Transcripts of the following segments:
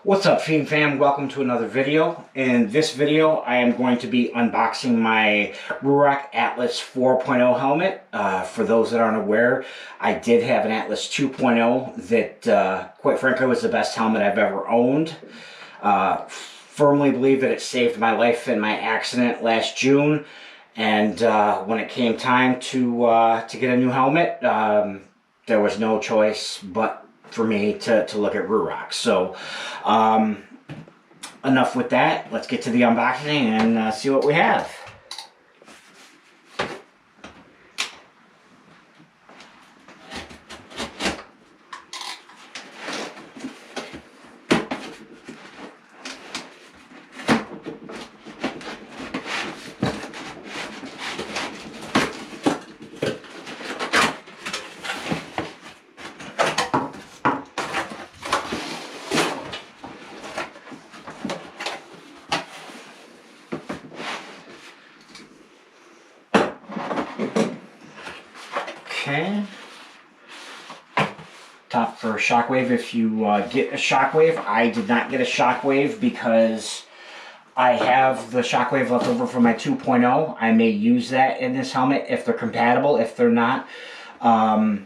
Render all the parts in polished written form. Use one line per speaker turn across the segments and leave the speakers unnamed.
What's up, Fiend fam? Welcome to another video. In this video, I am going to be unboxing my Ruroc Atlas 4.0 helmet. For those that aren't aware, I did have an Atlas 2.0 that, quite frankly, was the best helmet I've ever owned. Firmly believe that it saved my life in my accident last June. And when it came time to get a new helmet, there was no choice but for me to look at Ruroc. So enough with that. Let's get to the unboxing and see what we have. Okay. Top for shockwave if you get a shockwave. I did not get a shockwave because I have the shockwave left over from my 2.0. I may use that in this helmet if they're compatible. If they're not, I'll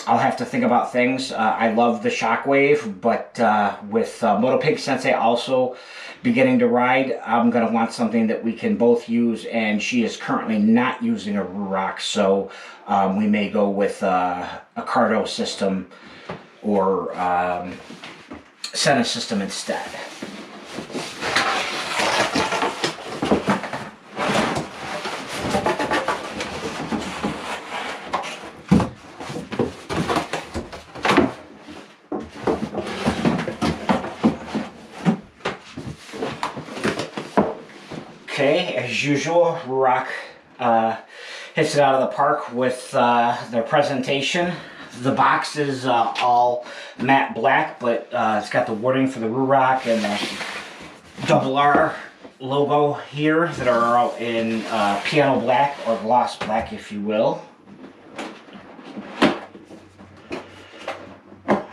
have to think about things. I love the shockwave, but with Motopig Sensei also beginning to ride, I'm going to want something that we can both use, and she is currently not using a Ruroc, so we may go with a Cardo system or Senna system instead. Okay, as usual, Ruroc hits it out of the park with their presentation. The box is all matte black, but it's got the wording for the Ruroc and the double R logo here that are all in piano black or gloss black, if you will. Okay.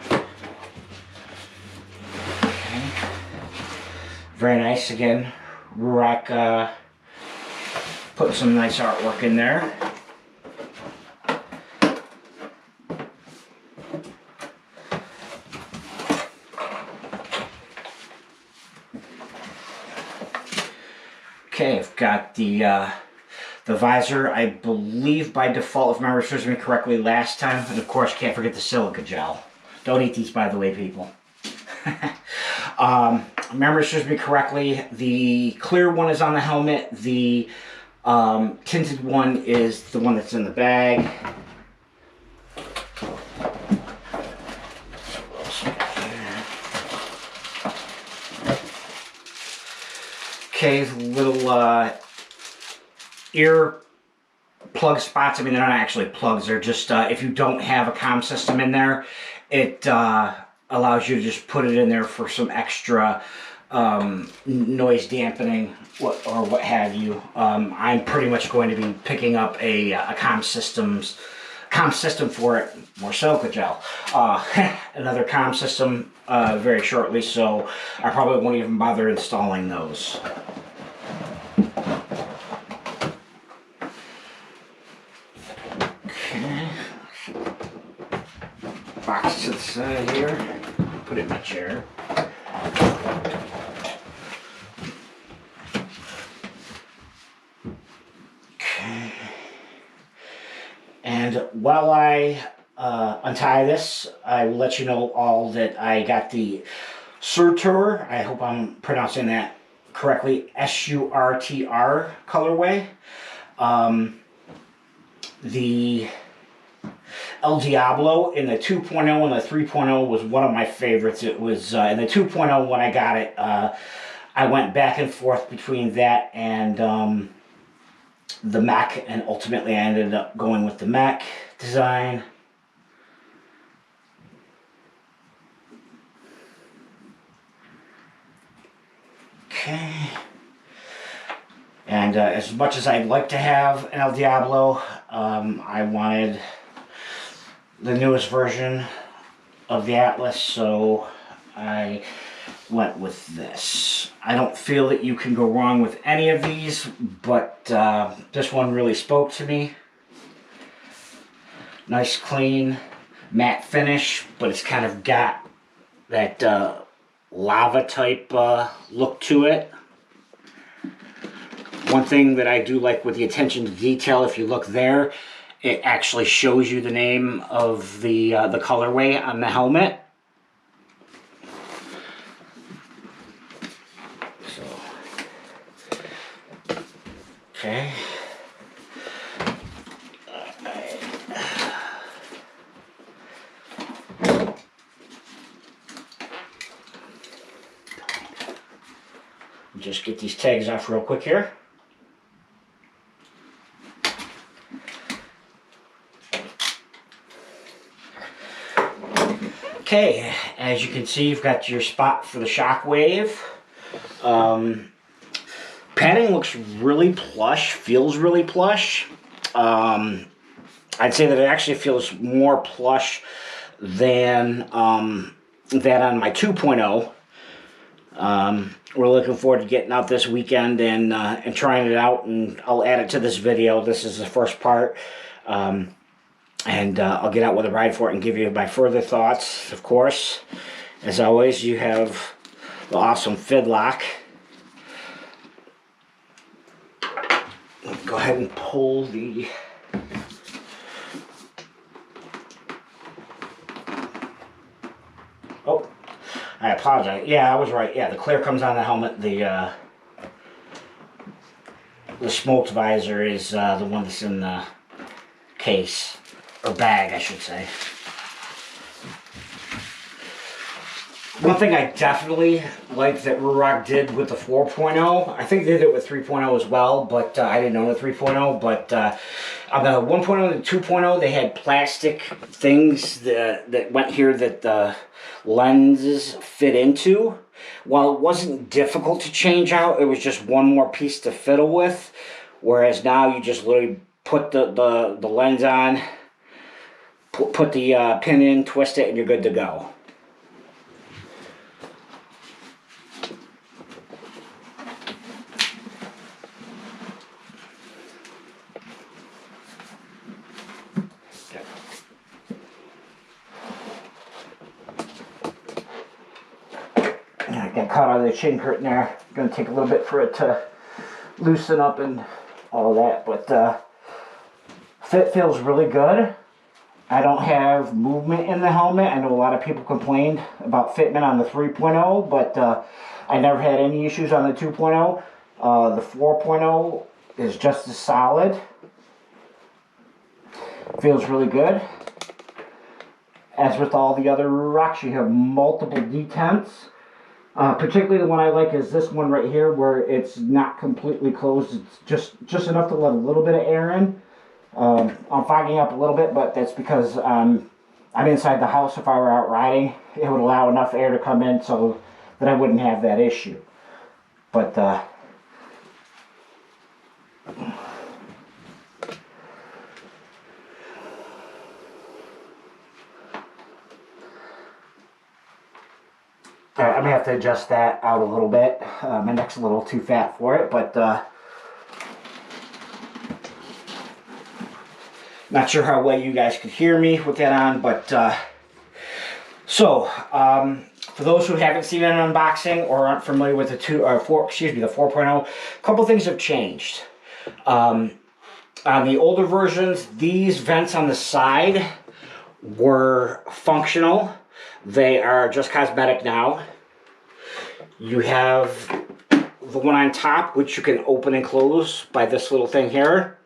Very nice again. Ruroc put some nice artwork in there. Okay, I've got the visor, I believe by default, if memory serves me correctly, last time. And of course, can't forget the silica gel. Don't eat these, by the way, people. Memory serves me correctly, the clear one is on the helmet, the tinted one is the one that's in the bag. Okay, little ear plug spots. I mean, they're not actually plugs, they're just, if you don't have a comm system in there, it allows you to just put it in there for some extra noise dampening or what have you. I'm pretty much going to be picking up a comm system for it, more silica gel, another comm system very shortly, so I probably won't even bother installing those. Okay, box to the side here, put it in my chair. Okay, and while I untie this, I will let you know all that I got the Surtr, I hope I'm pronouncing that correctly, S-U-R-T-R colorway. The El Diablo in the 2.0 and the 3.0 was one of my favorites. It was in the 2.0 when I got it, I went back and forth between that and the Mac, and ultimately I ended up going with the Mac design. Okay. And as much as I'd like to have an El Diablo, I wanted the newest version of the Atlas, so I went with this. I don't feel that you can go wrong with any of these, but this one really spoke to me. Nice, clean, matte finish, but it's kind of got that lava type look to it. One thing that I do like with the attention to detail, if you look there, it actually shows you the name of the colorway on the helmet. So, okay. Just get these tags off real quick here. Okay, as you can see, you've got your spot for the shockwave. Padding looks really plush, feels really plush. I'd say that it actually feels more plush than that on my 2.0. We're looking forward to getting out this weekend and trying it out, and I'll add it to this video. This is the first part. And I'll get out with a ride for it and give you my further thoughts, of course. As always, you have the awesome Fidlock. Go ahead and pull the... Oh, I apologize. Yeah, I was right. Yeah, the clear comes on the helmet. The smoked visor is the one that's in the case. Or bag, I should say. One thing I definitely like that Ruroc did with the 4.0, I think they did it with 3.0 as well, but I didn't know the 3.0, but on the 1.0 and the 2.0, they had plastic things that went here that the lenses fit into. While it wasn't difficult to change out, it was just one more piece to fiddle with, whereas now you just literally put the lens on, put the pin in, twist it, and you're good to go. I got caught out of the chin curtain there. Going to take a little bit for it to loosen up and all that, but fit feels really good. I don't have movement in the helmet. I know a lot of people complained about fitment on the 3.0, but I never had any issues on the 2.0. The 4.0 is just as solid. Feels really good. As with all the other Rurocs, you have multiple detents. Particularly the one I like is this one right here, where it's not completely closed. It's just enough to let a little bit of air in. I'm fogging up a little bit, but that's because I'm inside the house. If I were out riding, it would allow enough air to come in so that I wouldn't have that issue. But I'm going to have to adjust that out a little bit. My neck's a little too fat for it, but not sure how well you guys could hear me with that on, but for those who haven't seen an unboxing or aren't familiar with the 4.0, a couple things have changed. On the older versions, these vents on the side were functional. They are just cosmetic now. You have the one on top, which you can open and close by this little thing here.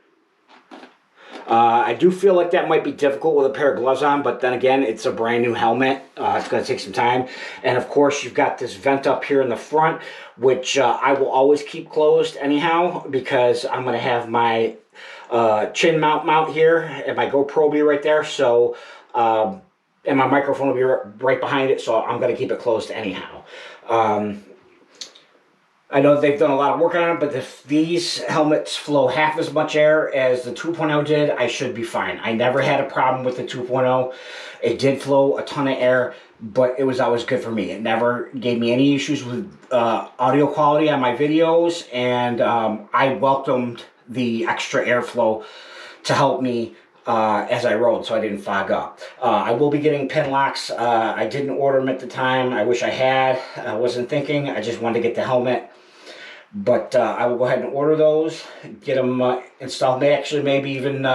I do feel like that might be difficult with a pair of gloves on, but then again, it's a brand new helmet. It's going to take some time. And of course, you've got this vent up here in the front, which I will always keep closed anyhow, because I'm going to have my chin mount here, and my GoPro will be right there. So, and my microphone will be right behind it, so I'm going to keep it closed anyhow. I know they've done a lot of work on it, but if these helmets flow half as much air as the 2.0 did, I should be fine. I never had a problem with the 2.0. It did flow a ton of air, but it was always good for me. It never gave me any issues with audio quality on my videos, and I welcomed the extra airflow to help me as I rode, so I didn't fog up. I will be getting pin locks. I didn't order them at the time. I wish I had. I wasn't thinking. I just wanted to get the helmet. But I will go ahead and order those, get them installed. Maybe even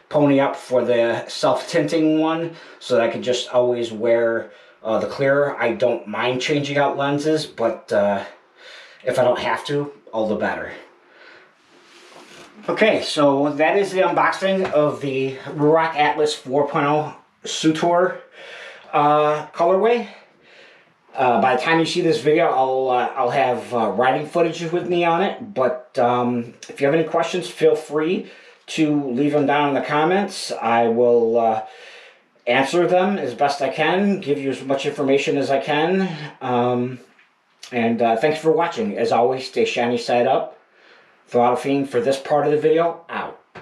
pony up for the self-tinting one so that I can just always wear the clear. I don't mind changing out lenses, but if I don't have to, all the better. Okay, so that is the unboxing of the Ruroc Atlas 4.0 Surtr colorway. By the time you see this video, I'll have riding footage with me on it. But if you have any questions, feel free to leave them down in the comments. I will answer them as best I can, give you as much information as I can. And thanks for watching. As always, stay shiny side up. Throttle Fiend for this part of the video out.